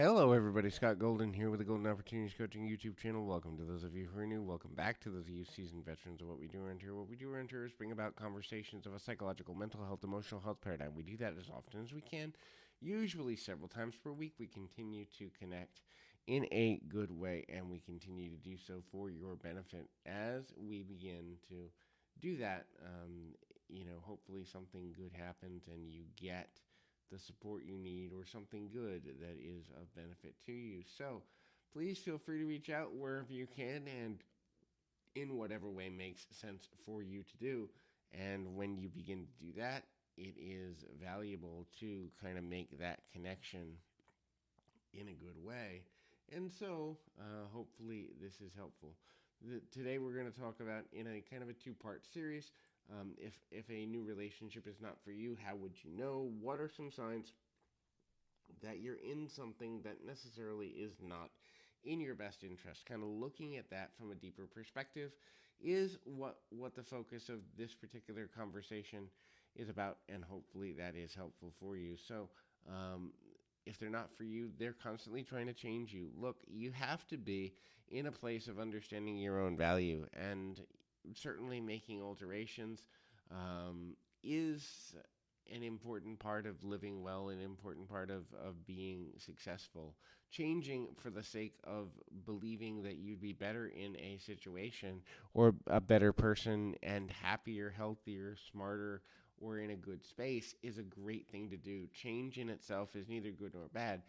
Hello, everybody. Scott Golden here with the Golden Opportunities Coaching YouTube channel. Welcome to those of you who are new. Welcome back to those of you seasoned veterans of what we do around here. What we do around here is bring about conversations of a psychological, mental health, emotional health paradigm. We do that as often as we can, usually several times per week. We continue to connect in a good way, and we continue to do so for your benefit as we begin to do that. Hopefully something good happens and you get the support you need or something good that is of benefit to you. So please feel free to reach out wherever you can and in whatever way makes sense for you to do. And when you begin to do that, it is valuable to kind of make that connection in a good way. And so, hopefully, this is helpful. Today, we're going to talk about in a kind of a two-part series. If a new relationship is not for you, how would you know? What are some signs that you're in something that necessarily is not in your best interest? Kind of looking at that from a deeper perspective is what the focus of this particular conversation is about, and hopefully that is helpful for you. So, if they're not for you, they're constantly trying to change you. Look, you have to be in a place of understanding your own value, and certainly making alterations is an important part of living well, an important part of being successful. Changing for the sake of believing that you'd be better in a situation or a better person and happier, healthier, smarter, or in a good space is a great thing to do. Change in itself is neither good nor bad.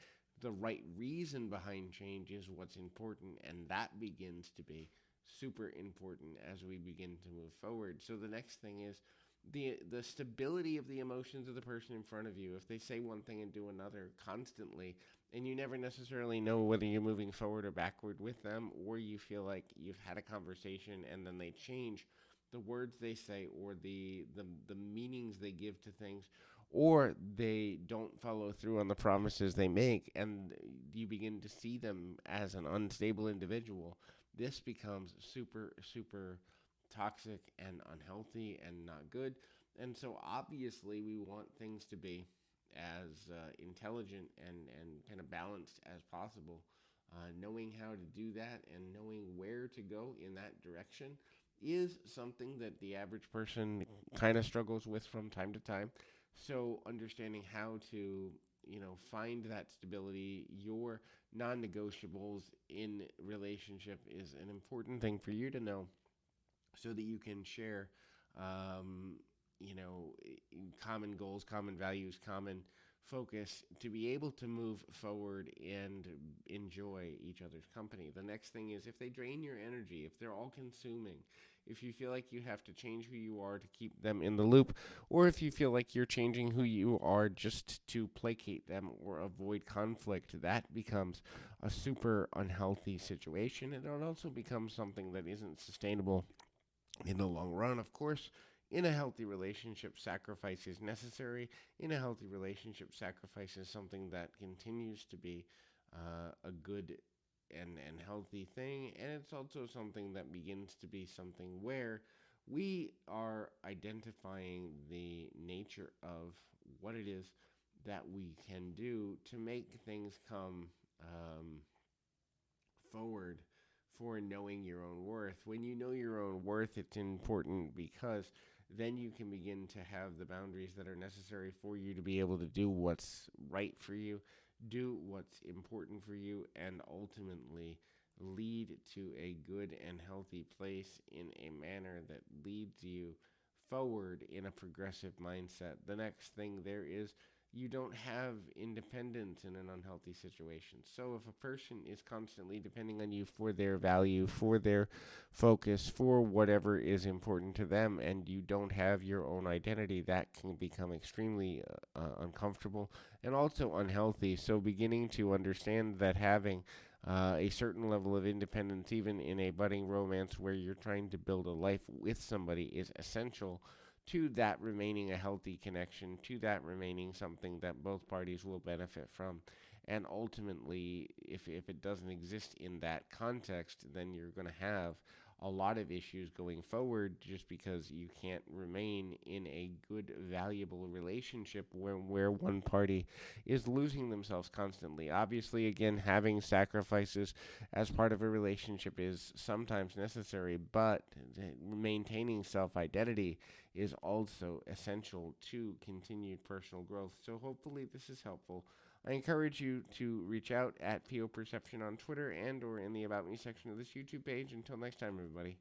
The right reason behind change is what's important, and that begins to be super important as we begin to move forward. So the next thing is the stability of the emotions of the person in front of you. If they say one thing and do another constantly, and you never necessarily know whether you're moving forward or backward with them, or you feel like you've had a conversation and then they change the words they say or the meanings they give to things, or they don't follow through on the promises they make, and you begin to see them as an unstable individual, this becomes super, super toxic and unhealthy and not good. And so obviously we want things to be as intelligent and kind of balanced as possible. Knowing how to do that and knowing where to go in that direction is something that the average person kind of struggles with from time to time. So understanding how to, find that stability, your non-negotiables in relationship is an important thing for you to know so that you can share, um, common goals, common values, common focus to be able to move forward and enjoy each other's company. The next thing is if they drain your energy, if they're all consuming, if you feel like you have to change who you are to keep them in the loop, or if you feel like you're changing who you are just to placate them or avoid conflict, that becomes a super unhealthy situation. And it also becomes something that isn't sustainable in the long run. Of course, in a healthy relationship, sacrifice is necessary. In a healthy relationship, sacrifice is something that continues to be a good and healthy thing. And it's also something that begins to be something where we are identifying the nature of what it is that we can do to make things come forward for knowing your own worth. When you know your own worth, it's important because then you can begin to have the boundaries that are necessary for you to be able to do what's right for you, do what's important for you, and ultimately lead to a good and healthy place in a manner that leads you forward in a progressive mindset. The next thing there is you don't have independence in an unhealthy situation. So if a person is constantly depending on you for their value, for their focus, for whatever is important to them, and you don't have your own identity, that can become extremely uncomfortable and also unhealthy. So beginning to understand that having a certain level of independence, even in a budding romance where you're trying to build a life with somebody, is essential to that remaining a healthy connection, to that remaining something that both parties will benefit from. And ultimately, if it doesn't exist in that context, then you're going to have a lot of issues going forward just because you can't remain in a good, valuable relationship where one party is losing themselves constantly. Obviously, again, having sacrifices as part of a relationship is sometimes necessary, but maintaining self identity is also essential to continued personal growth. So, hopefully, this is helpful. I encourage you to reach out at PO Perception on Twitter and or in the About Me section of this YouTube page. Until next time, everybody.